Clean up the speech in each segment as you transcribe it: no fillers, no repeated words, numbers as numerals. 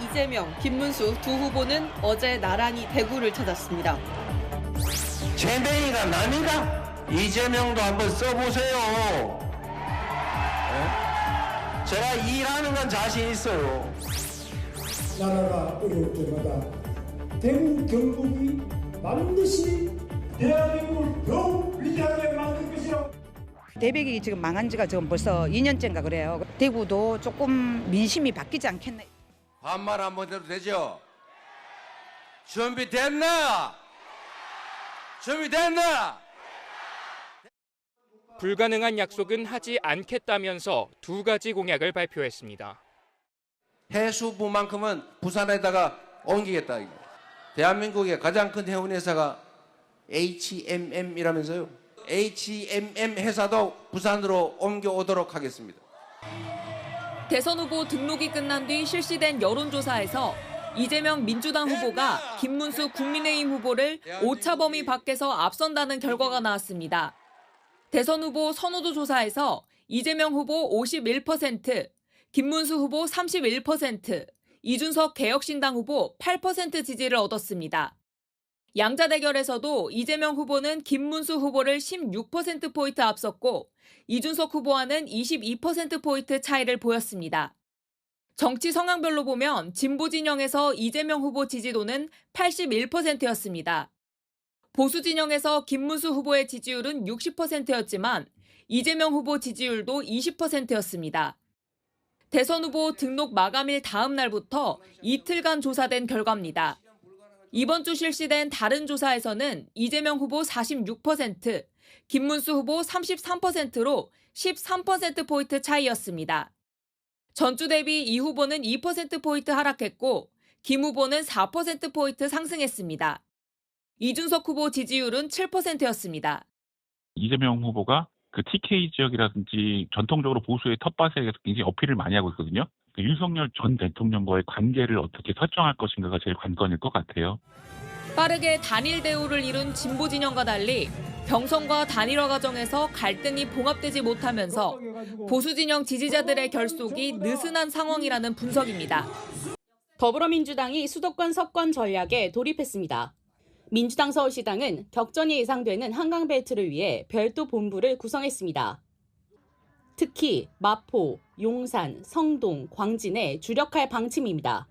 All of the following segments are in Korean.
이재명, 김문수 두 후보는 어제 나란히 대구를 찾았습니다. 잼뱅이가 남이다? 이재명도 한번 써보세요. 네? 제가 일하는 건 자신 있어요. 나라가 어려울 때마다 대구 경북이 반드시 대한민국을 더욱 위대하게 만들 것이라고. 대백이 지금 망한 지가 지금 벌써 2년째인가 그래요. 대구도 조금 민심이 바뀌지 않겠네. 반말 한번 해도 되죠? 준비됐나? 준비됐나? 불가능한 약속은 하지 않겠다면서 두 가지 공약을 발표했습니다. 해수부만큼은 부산에다가 옮기겠다. 대한민국의 가장 큰 해운회사가 HMM이라면서요. HMM 회사도 부산으로 옮겨오도록 하겠습니다. 대선 후보 등록이 끝난 뒤 실시된 여론조사에서 이재명 민주당 후보가 김문수 국민의힘 후보를 오차범위 밖에서 앞선다는 결과가 나왔습니다. 대선 후보 선호도 조사에서 이재명 후보 51%, 김문수 후보 31%, 이준석 개혁신당 후보 8% 지지를 얻었습니다. 양자 대결에서도 이재명 후보는 김문수 후보를 16%포인트 앞섰고 이준석 후보와는 22%포인트 차이를 보였습니다. 정치 성향별로 보면 진보 진영에서 이재명 후보 지지도는 81%였습니다. 보수 진영에서 김문수 후보의 지지율은 60%였지만 이재명 후보 지지율도 20%였습니다. 대선 후보 등록 마감일 다음 날부터 이틀간 조사된 결과입니다. 이번 주 실시된 다른 조사에서는 이재명 후보 46%, 김문수 후보 33%로 13%포인트 차이였습니다. 전주 대비 이 후보는 2%포인트 하락했고 김 후보는 4%포인트 상승했습니다. 이준석 후보 지지율은 7%였습니다. 이재명 후보가 그 TK 지역이라든지 전통적으로 보수의 텃밭에 굉장히 어필을 많이 하고 있거든요. 윤석열 전 대통령과의 관계를 어떻게 설정할 것인가가 제일 관건일 것 같아요. 빠르게 단일 대우를 이룬 진보 진영과 달리 경선과 단일화 과정에서 갈등이 봉합되지 못하면서 보수 진영 지지자들의 결속이 느슨한 상황이라는 분석입니다. 더불어민주당이 수도권 석권 전략에 돌입했습니다. 민주당 서울시당은 격전이 예상되는 한강벨트를 위해 별도 본부를 구성했습니다. 특히 마포, 용산, 성동, 광진에 주력할 방침입니다.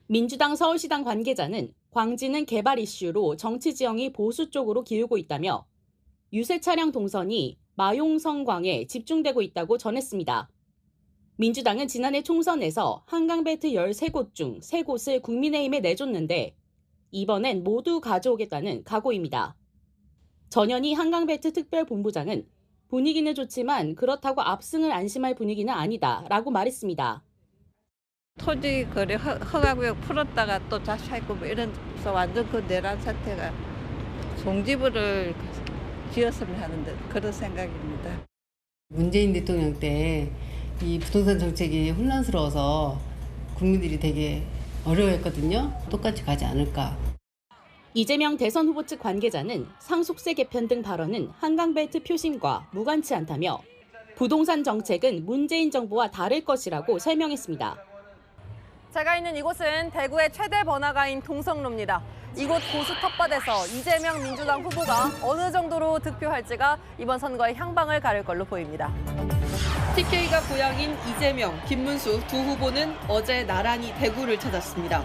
민주당 서울시당 관계자는 광진은 개발 이슈로 정치 지형이 보수 쪽으로 기울고 있다며 유세 차량 동선이 마용성광에 집중되고 있다고 전했습니다. 민주당은 지난해 총선에서 한강벨트 13곳 중 3곳을 국민의힘에 내줬는데 이번엔 모두 가져오겠다는 각오입니다. 전현희 한강벨트 특별본부장은 분위기는 좋지만 그렇다고 압승을 안심할 분위기는 아니다라고 말했습니다. 토지 거래 허가구역 풀었다가 또 다시 하고 뭐 이런서 완전 그 내란 사태가 종지부를 지었으면 하는데 그런 생각입니다. 문재인 대통령 때 이 부동산 정책이 혼란스러워서 국민들이 되게 어려워했거든요. 똑같이 가지 않을까. 이재명 대선 후보 측 관계자는 상속세 개편 등 발언은 한강벨트 표심과 무관치 않다며 부동산 정책은 문재인 정부와 다를 것이라고 설명했습니다. 제가 있는 이곳은 대구의 최대 번화가인 동성로입니다. 이곳 보수 텃밭에서 이재명 민주당 후보가 어느 정도로 득표할지가 이번 선거의 향방을 가릴 걸로 보입니다. TK가 고향인 이재명, 김문수 두 후보는 어제 나란히 대구를 찾았습니다.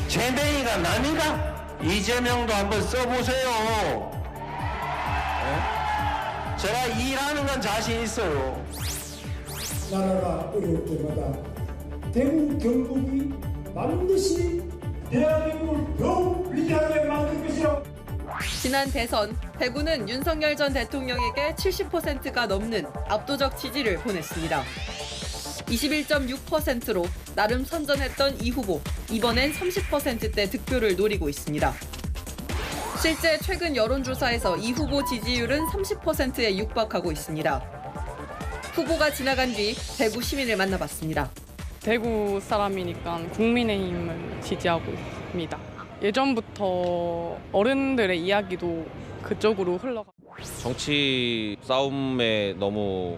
잼뱅이가 남이다? 이재명도 한번 써보세요. 네? 제가 일하는 건 자신 있어요. 나라가 어려울 때마다 대구 경북이 반드시 대한민국을 더욱 위대하게 만들 것이라고. 지난 대선, 대구는 윤석열 전 대통령에게 70%가 넘는 압도적 지지를 보냈습니다. 21.6%로 나름 선전했던 이 후보, 이번엔 30%대 득표를 노리고 있습니다. 실제 최근 여론조사에서 이 후보 지지율은 30%에 육박하고 있습니다. 후보가 지나간 뒤 대구 시민을 만나봤습니다. 대구 사람이니까 국민의힘을 지지하고 있습니다. 예전부터 어른들의 이야기도 그쪽으로 흘러가. 정치 싸움에 너무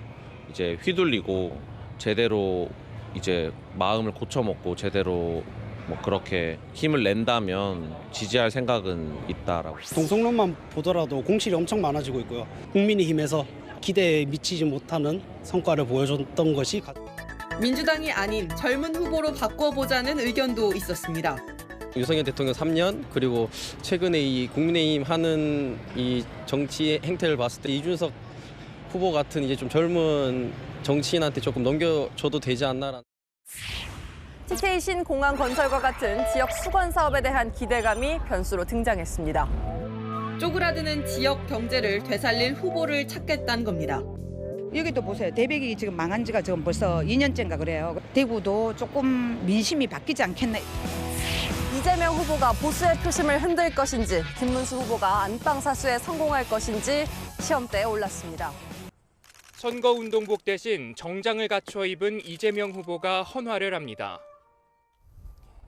이제 휘둘리고 제대로 이제 마음을 고쳐먹고 제대로 뭐 그렇게 힘을 낸다면 지지할 생각은 있다라고. 동성론만 보더라도 공실이 엄청 많아지고 있고요. 국민의힘에서 기대에 미치지 못하는 성과를 보여줬던 것이 민주당이 아닌 젊은 후보로 바꿔보자는 의견도 있었습니다. 윤석열 대통령 3년 그리고 최근에 이 국민의힘 하는 이 정치 행태를 봤을 때 이준석 후보 같은 이제 좀 젊은 정치인한테 조금 넘겨줘도 되지 않나라는. TK 신공항 건설과 같은 지역 수건 사업에 대한 기대감이 변수로 등장했습니다. 쪼그라드는 지역 경제를 되살릴 후보를 찾겠다는 겁니다. 여기도 보세요. 대백이 지금 망한 지가 지금 벌써 2년째인가 그래요. 대구도 조금 민심이 바뀌지 않겠나. 이재명 후보가 보수의 표심을 흔들 것인지, 김문수 후보가 안방 사수에 성공할 것인지 시험대에 올랐습니다. 선거운동복 대신 정장을 갖춰 입은 이재명 후보가 헌화를 합니다.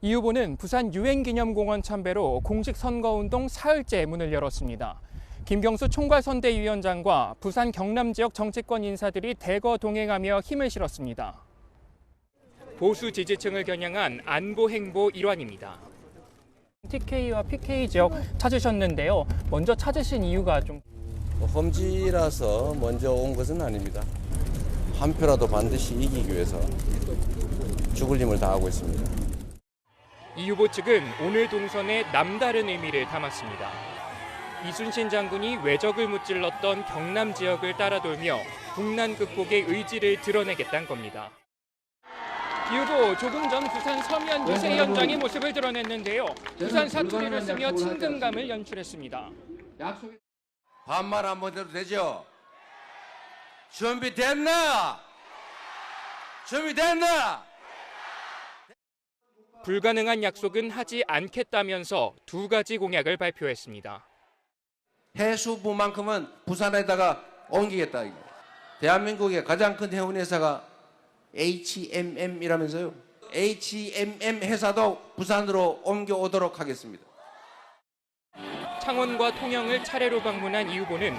이 후보는 부산 유엔기념공원 참배로 공식 선거운동 사흘째 문을 열었습니다. 김경수 총괄선대위원장과 부산 경남 지역 정치권 인사들이 대거 동행하며 힘을 실었습니다. 보수 지지층을 겨냥한 안보 행보 일환입니다. TK와 PK 지역 찾으셨는데요. 먼저 찾으신 이유가 좀... 험지라서 먼저 온 것은 아닙니다. 한 표라도 반드시 이기기 위해서 죽을 힘을 다하고 있습니다. 이 후보 측은 오늘 동선에 남다른 의미를 담았습니다. 이순신 장군이 외적을 무찔렀던 경남 지역을 따라돌며 국난 극복의 의지를 드러내겠다는 겁니다. 이 후보 조금 전 부산 서면 유세 현장의 모습을 드러냈는데요. 부산 사투리를 쓰며 친근감을 연출했습니다. 반말 한번 해도 되죠? 준비됐나? 준비됐나? 불가능한 약속은 하지 않겠다면서 두 가지 공약을 발표했습니다. 해수부만큼은 부산에다가 옮기겠다. 대한민국의 가장 큰 해운회사가 HMM이라면서요. HMM 회사도 부산으로 옮겨오도록 하겠습니다. 창원과 통영을 차례로 방문한 이 후보는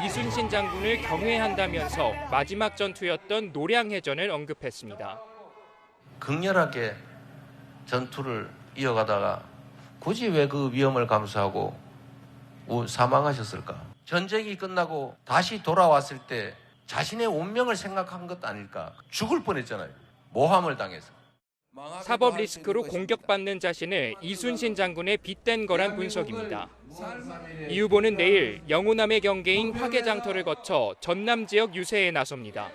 이순신 장군을 경외한다면서 마지막 전투였던 노량해전을 언급했습니다. 극렬하게 전투를 이어가다가 굳이 왜 그 위험을 감수하고 사망하셨을까? 전쟁이 끝나고 다시 돌아왔을 때 자신의 운명을 생각한 것 아닐까? 죽을 뻔했잖아요. 모함을 당해서. 사법 리스크로 공격받는 자신을 이순신 장군에 빗댄 거란 분석입니다. 이 후보는 내일 영호남의 경계인 화개장터를 거쳐 전남 지역 유세에 나섭니다.